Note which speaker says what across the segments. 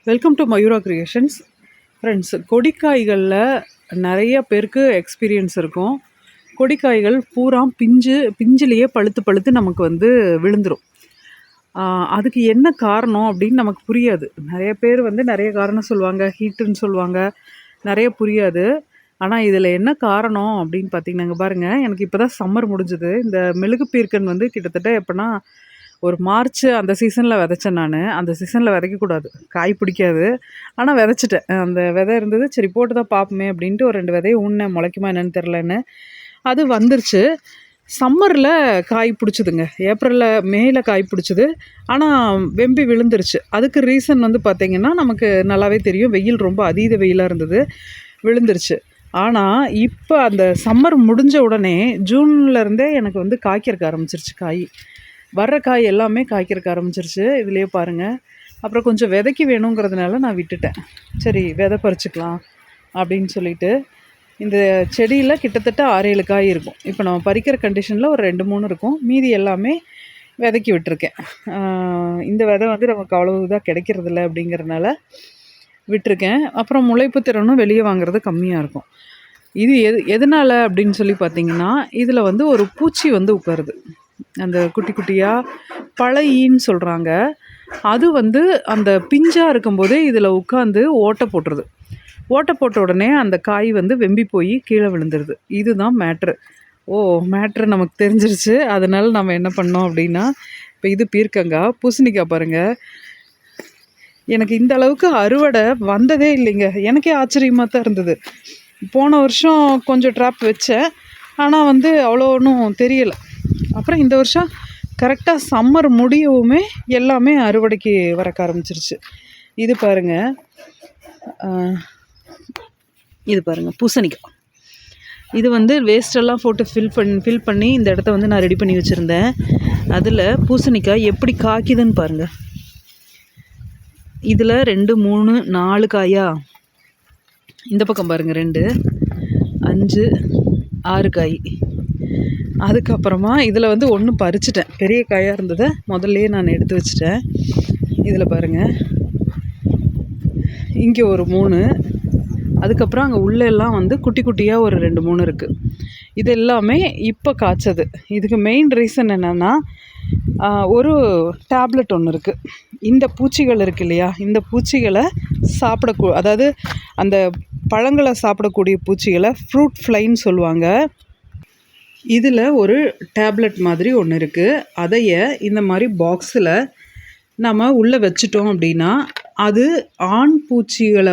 Speaker 1: Welcome to Mayura creations. Friends, கொடிக்காய்களில் நிறைய பேருக்கு எக்ஸ்பீரியன்ஸ் இருக்கும். கொடிக்காய்கள் பூரா பிஞ்சிலேயே பழுத்து நமக்கு விழுந்துடும். அதுக்கு என்ன காரணம் அப்படின்னு நமக்கு புரியாது. நிறைய பேர் நிறைய காரணம் சொல்லுவாங்க, ஹீட்டுன்னு சொல்லுவாங்க, நிறைய புரியாது. ஆனால் இதில் என்ன காரணம் அப்படின்னு பார்த்தீங்கன்னாங்க பாருங்கள், எனக்கு இப்போ தான் சம்மர் முடிஞ்சுது. இந்த மெழுகு பீர்க்கன் கிட்டத்தட்ட எப்போனா ஒரு மார்ச் அந்த சீசனில் விதைச்சேன். நான் அந்த சீசனில் விதைக்கக்கூடாது, காய் பிடிக்காது. ஆனால் விதைச்சிட்டேன். அந்த விதை இருந்தது, சரி போட்டு தான் பார்ப்போமே அப்படின்ட்டு ஒரு 2 விதையை ஊன்னேன். முளைக்குமா என்னன்னு தெரிலன்னு. அது வந்துருச்சு. சம்மரில் காய் பிடிச்சிதுங்க. ஏப்ரலில் மேயில் காய் பிடிச்சிது. ஆனால் வெம்பி விழுந்துருச்சு. அதுக்கு ரீசன் பார்த்திங்கன்னா நமக்கு நல்லாவே தெரியும். வெயில் ரொம்ப அதீத வெயிலாக இருந்தது, விழுந்துருச்சு. ஆனால் இப்போ அந்த சம்மர் முடிஞ்ச உடனே ஜூன்லேருந்தே எனக்கு காய்க்கிறக்க ஆரம்பிச்சிருச்சு. காய் வர்ற காய் எல்லாமே காய்க்கிறக்க ஆரம்பிச்சிருச்சு. இதுலேயே பாருங்கள். அப்புறம் கொஞ்சம் விதைக்கு வேணுங்கிறதுனால நான் விட்டுட்டேன். சரி விதை பறிச்சுக்கலாம் அப்படின்னு சொல்லிட்டு இந்த செடியில் கிட்டத்தட்ட 6-7 காய் இருக்கும். இப்போ நம்ம பறிக்கிற கண்டிஷனில் ஒரு 2-3 இருக்கும். மீதி எல்லாமே விதைக்கி விட்டுருக்கேன். இந்த விதை நமக்கு அவ்வளோ இதாக கிடைக்கிறதில்ல அப்படிங்கிறதுனால விட்டுருக்கேன். அப்புறம் முளைப்பு திறனும் வெளியே வாங்குறது கம்மியாக இருக்கும். இது எதனால் அப்படின்னு சொல்லி பார்த்திங்கன்னா, இதில் ஒரு பூச்சி உட்காருது. அந்த குட்டி குட்டியாக பழையின்னு சொல்கிறாங்க. அது அந்த பிஞ்சாக இருக்கும்போதே இதில் உட்காந்து ஓட்டை போட்டுருது. ஓட்டை போட்ட உடனே அந்த காய் வெம்பி போய் கீழே விழுந்துருது. இதுதான் மேட்ரு. மேட்ரு நமக்கு தெரிஞ்சிருச்சு. அதனால் நம்ம என்ன பண்ணோம் அப்படின்னா, இப்போ இது பீர்க்கங்காய், பூசணிக்காய் பாருங்கள். எனக்கு இந்த அளவுக்கு அறுவடை வந்ததே இல்லைங்க. எனக்கே ஆச்சரியமாக தான் இருந்தது. போன வருஷம் கொஞ்சம் ட்ராப் வச்சேன், ஆனால் அவ்வளோ ஒன்றும் தெரியலை. அப்புறம் இந்த வருஷம் கரெக்டாக சம்மர் முடியவுமே எல்லாமே அறுவடைக்கு வரக்க ஆரம்பிச்சிருச்சு. இது பாருங்கள், இது பாருங்கள் பூசணிக்காய். இது வேஸ்டெல்லாம் போட்டு ஃபில் பண்ணி இந்த இடத்த நான் ரெடி பண்ணி வச்சுருந்தேன். அதில் பூசணிக்காய் எப்படி காய்க்குதுன்னு பாருங்கள். இதில் 2, 3, 4 காயா. இந்த பக்கம் பாருங்கள், 2, 5, 6 காய். அதுக்கப்புறமா இதில் 1 பறிச்சிட்டேன். பெரிய காயாக இருந்ததை முதல்லையே நான் எடுத்து வச்சிட்டேன். இதில் பாருங்கள், இங்கே ஒரு 3. அதுக்கப்புறம் அங்கே உள்ளெல்லாம் குட்டி குட்டியாக ஒரு 2-3 இருக்குது. இது எல்லாமே இப்போ காய்ச்சது. இதுக்கு மெயின் ரீசன் என்னென்னா, ஒரு டேப்லெட் ஒன்று இருக்குது. இந்த பூச்சிகள் இருக்குது இல்லையா, இந்த பூச்சிகளை அதாவது அந்த பழங்களை சாப்பிடக்கூடிய பூச்சிகளை ஃப்ரூட் ஃப்ளைன்னு சொல்லுவாங்க. இதில் ஒரு டேப்லெட் மாதிரி ஒன்று இருக்குது. அதைய இந்த மாதிரி பாக்ஸில் நம்ம உள்ளே வச்சிட்டோம் அப்படின்னா, அது ஆண் பூச்சிகளை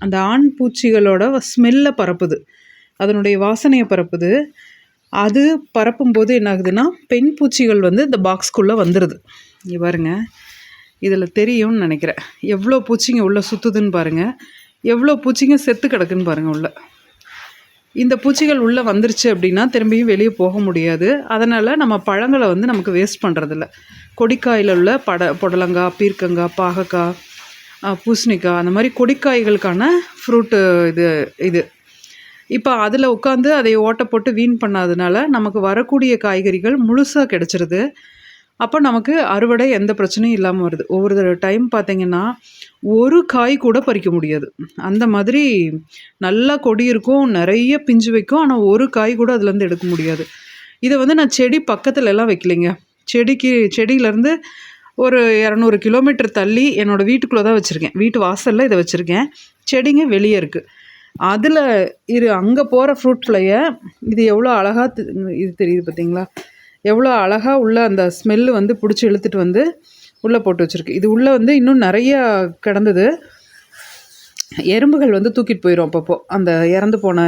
Speaker 1: அந்த ஆண் பூச்சிகளோட ஸ்மெல்லை பரப்புது, அதனுடைய வாசனையை பரப்புது. அது பரப்பும்போது என்ன ஆகுதுன்னா, பெண் பூச்சிகள் இந்த பாக்ஸ்க்குள்ளே வந்துடுது. இங்கே பாருங்கள், இதில் தெரியும்னு நினைக்கிறேன். எவ்வளோ பூச்சிங்க உள்ளே சுற்றுதுன்னு பாருங்கள், எவ்வளோ பூச்சிங்க செத்து கிடக்குன்னு பாருங்கள் உள்ளே. இந்த பூச்சிகள் உள்ளே வந்துருச்சு அப்படின்னா திரும்பியும் வெளியே போக முடியாது. அதனால் நம்ம பழங்களை நமக்கு வேஸ்ட் பண்ணுறதில்ல. கொடிக்காயில் உள்ள புடலங்காய், பீர்க்கங்காய், பாகக்காய், பூசணிக்காய், அந்த மாதிரி கொடிக்காய்களுக்கான ஃப்ரூட்டு இது இப்போ அதில் உட்காந்து அதை ஓட்டை போட்டு வீண் பண்ணாதனால நமக்கு வரக்கூடிய காய்கறிகள் முழுசாக கிடச்சிருது. அப்போ நமக்கு அறுவடை எந்த பிரச்சனையும் இல்லாமல் வருது. ஒவ்வொரு டைம் பார்த்திங்கன்னா ஒரு காய் கூட பறிக்க முடியாது. அந்த மாதிரி நல்லா கொடி இருக்கும், நிறைய பிஞ்சு வைக்கும். ஆனால் ஒரு காய் கூட அதுலேருந்து எடுக்க முடியாது. இதை நான் செடி பக்கத்துல எல்லாம் வைக்கலைங்க. செடியிலேருந்து ஒரு 200 கிலோமீட்டர் தள்ளி என்னோடய வீட்டுக்குள்ளே தான் வச்சுருக்கேன். வீட்டு வாசலில் இதை வச்சுருக்கேன். செடிங்க வெளியே இருக்குது. அதில் அங்கே போகிற ஃப்ரூட் ஃப்ளையை இது எவ்வளோ அழகாக இது தெரியுது பார்த்திங்களா, எவ்வளோ அழகாக உள்ள அந்த ஸ்மெல்லு பிடிச்சி இழுத்துட்டு உள்ளே போட்டு வச்சுருக்கு. இது உள்ளே இன்னும் நிறையா கிடந்தது. எறும்புகள் தூக்கிட்டு போயிடும். அப்பப்போ அந்த இறந்து போன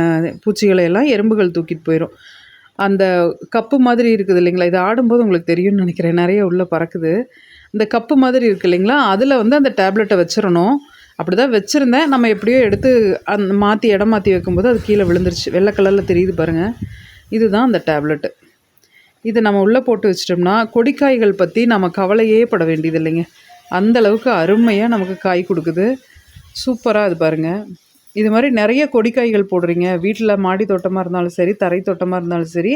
Speaker 1: பூச்சிகளை எல்லாம் எறும்புகள் தூக்கிட்டு போயிடும். அந்த கப்பு மாதிரி இருக்குது இல்லைங்களா, இது ஆடும்போது உங்களுக்கு தெரியும்னு நினைக்கிறேன், நிறைய உள்ளே பறக்குது. இந்த கப்பு மாதிரி இருக்குது இல்லைங்களா, அதில் அந்த டேப்லெட்டை வச்சிடணும். அப்படி தான் வச்சுருந்தேன். நம்ம எப்படியோ எடுத்து இடம் மாற்றி வைக்கும்போது அது கீழே விழுந்துருச்சு. வெள்ளை கலரில் தெரியுது பாருங்கள், இதுதான் அந்த டேப்லெட்டு. இது நம்ம உள்ளே போட்டு வச்சிட்டோம்னா கொடிக்காய்கள் பற்றி நம்ம கவலையே பட வேண்டியது இல்லைங்க. அந்தளவுக்கு அருமையாக நமக்கு காய் கொடுக்குது. சூப்பராக இது பாருங்கள். இது மாதிரி நிறைய கொடிக்காய்கள் போடுறீங்க, வீட்டில் மாடி தோட்டமாக இருந்தாலும் சரி, தரை தோட்டமாக இருந்தாலும் சரி,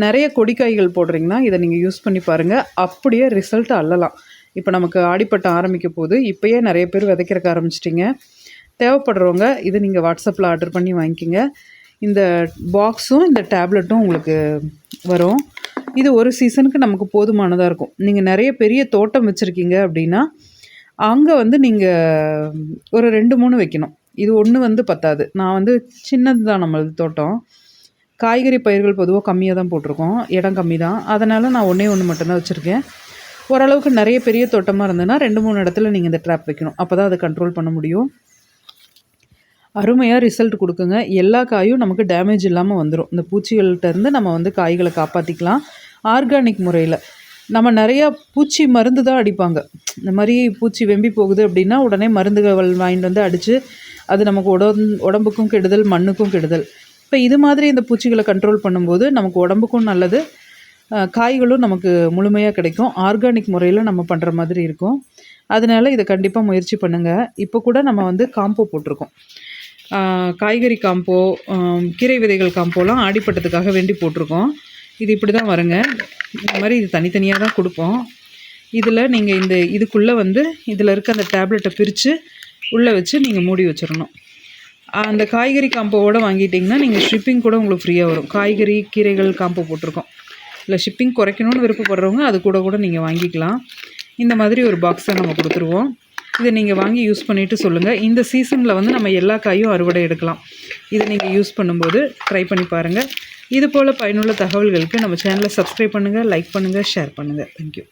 Speaker 1: நிறைய கொடிக்காய்கள் போடுறீங்கன்னா இதை நீங்கள் யூஸ் பண்ணி பாருங்கள். அப்படியே ரிசல்ட் அள்ளலாம். இப்போ நமக்கு ஆடிப்பட்டம் ஆரம்பிக்க போகுது. இப்போயே நிறைய பேர் விதைக்கிறக்க ஆரம்பிச்சிட்டிங்க. தேவைப்படுறவங்க இது நீங்கள் வாட்ஸ்அப்பில் ஆர்டர் பண்ணி வாங்கிக்கிங்க. இந்த பாக்ஸும் இந்த டேப்லெட்டும் உங்களுக்கு வரும். இது ஒரு சீசனுக்கு நமக்கு போதுமானதாக இருக்கும். நீங்கள் நிறைய பெரிய தோட்டம் வச்சுருக்கீங்க அப்படின்னா அங்கே வந்து நீங்கள் ஒரு 2-3 வைக்கணும். இது ஒன்று வந்து பத்தாது. நான் வந்து சின்னது தான் நம்மளது தோட்டம். காய்கறி பயிர்கள் பொதுவாக கம்மியாக தான் போட்டிருக்கோம். இடம் கம்மி தான். அதனால் நான் ஒன்றே ஒன்று மட்டும்தான் வச்சுருக்கேன். ஓரளவுக்கு நிறைய பெரிய தோட்டமாக இருந்ததுன்னா 2-3 இடத்துல நீங்கள் இந்த ட்ராப் வைக்கணும். அப்போ தான் அதை கண்ட்ரோல் பண்ண முடியும். அருமையாக ரிசல்ட் கொடுக்குங்க. எல்லா காயும் நமக்கு டேமேஜ் இல்லாமல் வந்துடும். இந்த பூச்சிகள்கிட்டருந்து நம்ம வந்து காய்களை காப்பாற்றிக்கலாம் ஆர்கானிக் முறையில். நம்ம நிறையா பூச்சி மருந்து தான் அடிப்பாங்க. இந்த மாதிரி பூச்சி வெம்பி போகுது அப்படின்னா உடனே மருந்துகள் வாங்கிட்டு வந்து அடித்து அது நமக்கு உடம்புக்கும் கெடுதல், மண்ணுக்கும் கெடுதல். இப்போ இது மாதிரி இந்த பூச்சிகளை கண்ட்ரோல் பண்ணும்போது நமக்கு உடம்புக்கும் நல்லது, காய்களும் நமக்கு முழுமையாக கிடைக்கும். ஆர்கானிக் முறையில் நம்ம பண்ணுற மாதிரி இருக்கும். அதனால் இதை கண்டிப்பாக முயற்சி பண்ணுங்கள். இப்போ கூட நம்ம வந்து காம்போ போட்டிருக்கோம். காய்கறி காம்போ, கீரை விதைகள் காம்போலாம் ஆடிப்பட்டத்துக்காக வேண்டி போட்டிருக்கோம். இது இப்படி தான் வருங்க. இந்த மாதிரி இது தனித்தனியாக தான் கொடுப்போம். இதில் நீங்கள் இதுக்குள்ளே வந்து இதில் இருக்க அந்த டேப்லெட்டை பிரித்து உள்ளே வச்சு நீங்கள் மூடி வச்சிடணும். அந்த காய்கறி காம்போவோடு வாங்கிட்டிங்கன்னா நீங்கள் ஷிப்பிங் கூட உங்களுக்கு ஃப்ரீயாக வரும். காய்கறி கீரைகள் காம்போ போட்டிருக்கோம். இல்லை ஷிப்பிங் குறைக்கணும்னு விருப்பப்படுறவங்க அது கூட நீங்கள் வாங்கிக்கலாம். இந்த மாதிரி ஒரு பாக்ஸை நம்ம கொடுத்துருவோம். இதை நீங்கள் வாங்கி யூஸ் பண்ணிவிட்டு சொல்லுங்கள். இந்த சீசனில் வந்து நம்ம எல்லா காயும் அறுவடை எடுக்கலாம். இதை நீங்கள் யூஸ் பண்ணும்போது ட்ரை பண்ணி பாருங்கள். இது போல் பயனுள்ள தகவல்களுக்கு நம்ம சேனலை சப்ஸ்கிரைப் பண்ணுங்கள், லைக் பண்ணுங்கள், ஷேர் பண்ணுங்கள். தேங்க்யூ.